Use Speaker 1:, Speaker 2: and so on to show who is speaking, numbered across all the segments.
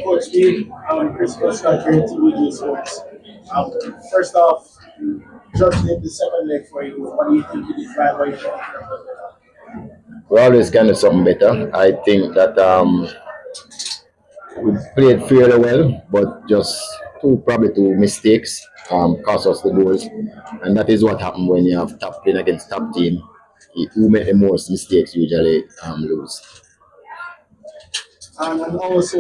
Speaker 1: Coach Speid, Chris Scott here to TV Sports. Um, First off, just did the second leg for you. What do you think you did right away?
Speaker 2: We always can do something better. I think that we played fairly well, but just probably two mistakes cost us the goals, and that is what happened when you have top playing against top team. Who make the most mistakes usually lose.
Speaker 1: And also,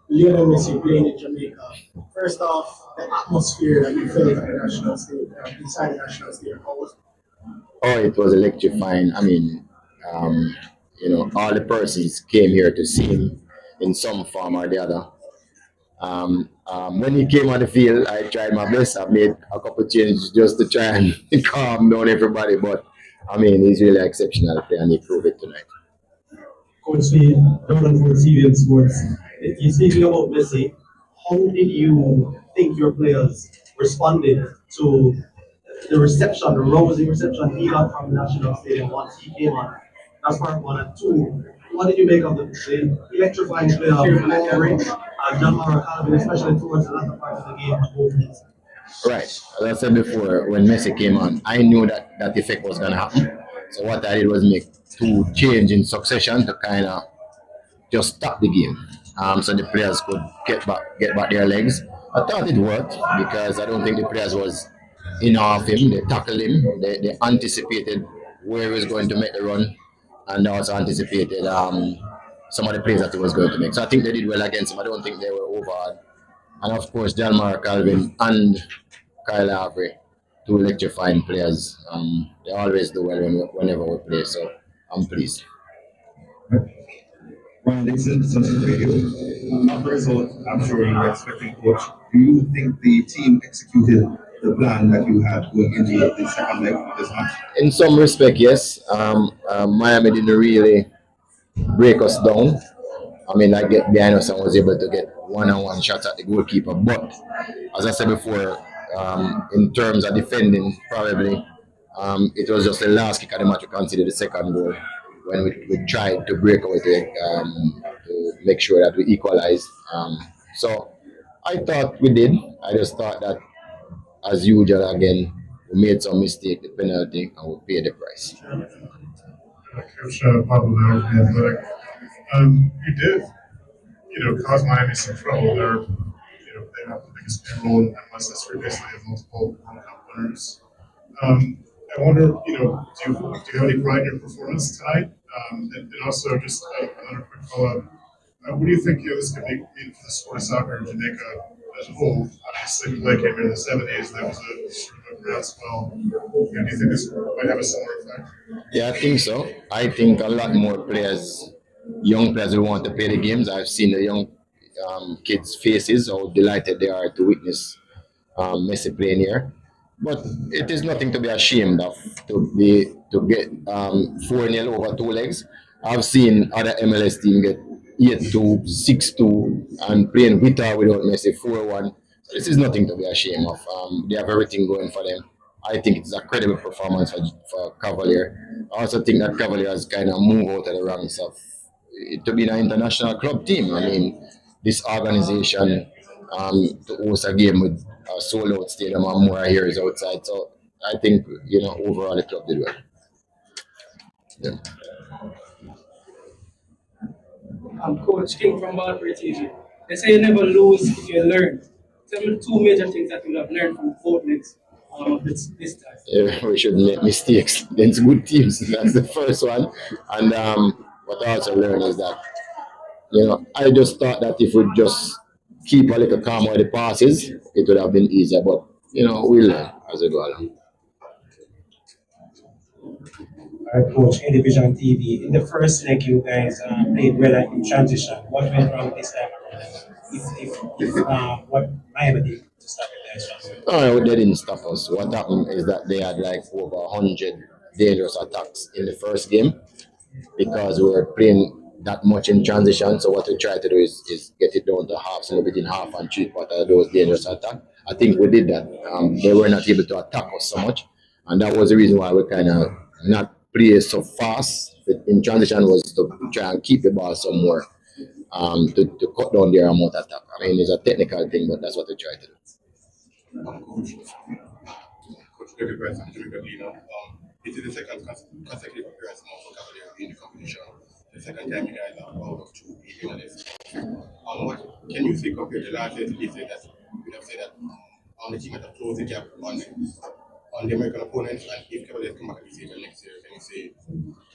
Speaker 1: Lionel Messi playing in Jamaica. First off, the atmosphere that you felt at the national stage, inside the national stadium, how was it?
Speaker 2: Oh, it was electrifying. I mean, um, all the persons came here to see him in some form or the other. When he came on the field, I tried my best. I made a couple of changes just to try and calm down everybody. But I mean, he's really exceptional player, and he proved it tonight.
Speaker 3: Coach Speid, Jordan for CVM Sports. You speaking about Messi, how did you think your players responded to the reception, the rousing reception he got from the National Stadium once he came on? That's part one. And two, what did you make of the electrifying play of Cavalier and John Mara Calvin, especially towards the latter part of the game on both ends?
Speaker 2: Right. As I said before, when Messi came on, I knew that that effect was going to happen. So what I did was make two change in succession to kind of just stop the game, so the players could get back their legs. I thought it worked because I don't think the players was in off him. They tackled him. They anticipated where he was going to make the run, and they also anticipated some of the plays that he was going to make. So I think they did well against him. I don't think they were over. And of course, Delmar Calvin and Kyle Avery, two electrifying players. They always do well whenever we play. So I'm pleased.
Speaker 4: Well, this is such a video. After result, I'm sure you were expecting, coach. Do you think the team executed the plan that you had going into the second leg of this match?
Speaker 2: In some respect, yes. Miami didn't really break us down. I mean, like get behind us and was able to get one-on-one shots at the goalkeeper. But as I said before, in terms of defending, probably it was just the last kick of the match we considered the second goal when we tried to break away to make sure that we equalized. So I thought we did. I just thought that, as usual, again, we made some mistake, the penalty, and we paid the price.
Speaker 5: Coach Pablo there with the Athletic. You did, cause Miami some trouble. They have the biggest payroll in MLS history, basically, of multiple World Cup winners. I wonder, do you have any pride in your performance tonight? And also, just another quick follow-up. What do you think this could mean for the sport of soccer in Jamaica as a whole? Obviously, Pelé came here in the 70s, and that was a sort of a groundswell. Do you think this might have a similar effect?
Speaker 2: Yeah, I think so. I think a lot more players, young players, will want to play the games. I've seen the young kids' faces, how delighted they are to witness Messi playing here. But it is nothing to be ashamed of to get 4-0 over two legs. I've seen other MLS teams get 8-2, 6-2, and playing with or without Messi 4-1. So this is nothing to be ashamed of. They have everything going for them. I think it's a credible performance for Cavalier. I also think that Cavalier has kind of moved out of the ranks of to be an international club team. I mean, this organization to host a game with a sold out stadium and more here is outside. So I think overall the club did well. Yeah.
Speaker 6: I'm Coach King from Balfour TV. They say you never lose if you learn. Tell me two major things that you have learned from both legs this time.
Speaker 2: Yeah, we should make mistakes against good teams. That's the first one. And what I also learned is that I just thought that if we just keep a little calm with the passes, it would have been easier. But we learn as we go along.
Speaker 3: Our coach, A Division TV. In the first leg, you guys played well in transition. What went wrong this time around? What Miami did to stop it there?
Speaker 2: No, they didn't stop us. What happened is that they had like over 100 dangerous attacks in the first game because we were playing that much in transition. So what we try to do is get it down to half, so between half and three quarter of those dangerous attacks. I think we did that. They were not able to attack us so much, and that was the reason why we kind of not play so fast in transition was to try and keep the ball somewhere. to cut down their amount of attack. I mean, it's a technical thing, but that's what we try to do.
Speaker 7: Coach David Rice and Jimmy Gaglino. It is the second consecutive appearance now for Cavalier in the competition. The second time you guys are out of 2 finalists. What can you say compared to last year to this year that you would have said that the team had to close the gap on the American opponents, and if Cavaliers come back this year next year, can you say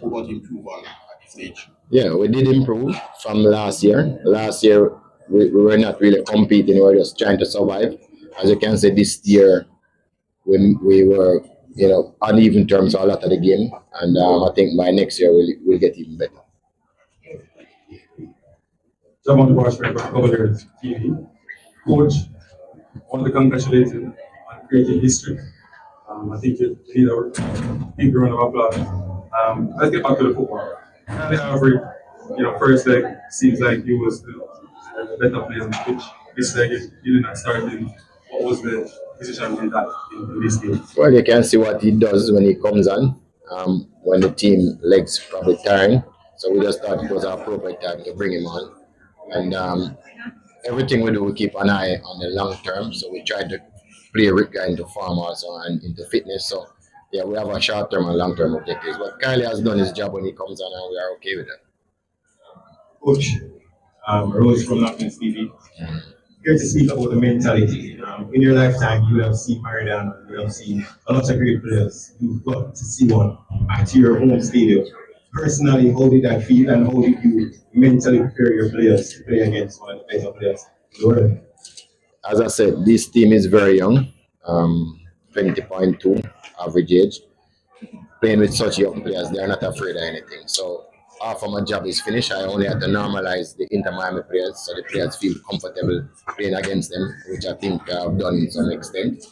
Speaker 7: who got improve on at this stage?
Speaker 2: Yeah, we did improve from last year. Last year, we were not really competing, we were just trying to survive. As you can say, this year, we were, on even terms a lot of the game. And I think by next year, we'll get even better.
Speaker 8: Someone watched my Cavaliers TV. Coach, I want to congratulate you on creating history. I think you need a big round of applause. Let's get back to the football. The average, first leg seems like you was the better player on the pitch. This leg you did not start in. What was the position in that in this game?
Speaker 2: Well, you can see what he does when he comes on, when the team legs probably tiring. So we just thought it was an appropriate time to bring him on. And everything we do, we keep an eye on the long term. So we try to play Rick guy into form also and into fitness. So yeah, we have a short term and long term objectives. But Kylie has done his job when he comes on, and we are okay with that.
Speaker 3: Coach, Rose from Lockman's TV. Here to speak about the mentality. In your lifetime, you have seen Marathon, you have seen a lot of great players. You've got to see one at your home stadium. Personally, how did that feel, and how did you mentally prepare your players to play against one of the better players in the world?
Speaker 2: As I said, this team is very young, 20.2 average age. Playing with such young players, they are not afraid of anything. So after my job is finished, I only have to normalize the Inter Miami players so the players feel comfortable playing against them, which I think I've done to some extent.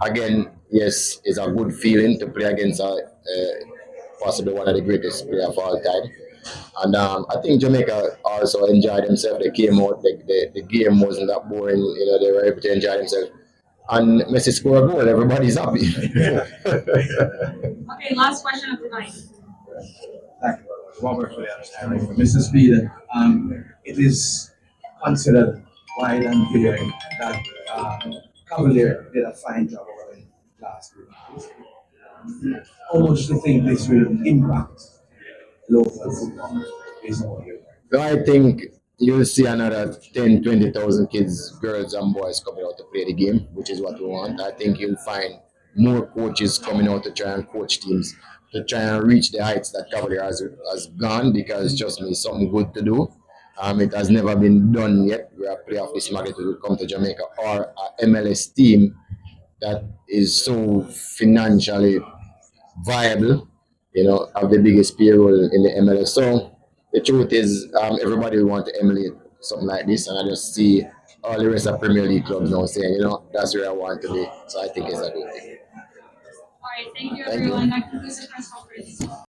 Speaker 2: Again, yes, it's a good feeling to play against possibly one of the greatest players of all time. And I think Jamaica also enjoyed themselves. They came out, the game wasn't that boring, they were able to enjoy themselves. And Messi scored a goal, everybody's happy.
Speaker 9: Okay, last question of the night.
Speaker 10: Thank you. Robert Williams, Mr. Speid, it is considered wide and clear that Cavalier did a fine job over the last week. How much do you think this will impact local football based on what you're
Speaker 2: So I think you'll see another 10, 20,000 kids, girls and boys coming out to play the game, which is what we want. I think you'll find more coaches coming out to try and coach teams, to try and reach the heights that Cavalier has gone, because trust me, it's something good to do. It has never been done yet, where a player of this magnitude will come to Jamaica, or a MLS team that is so financially viable, have the biggest payroll in the MLS. So the truth is, everybody will want to emulate something like this, and I just see all the rest of Premier League clubs now saying, that's where I want to be. So I think it's a good thing.
Speaker 9: All right, thank you
Speaker 2: Thank you.
Speaker 9: everyone. That concludes the press conference.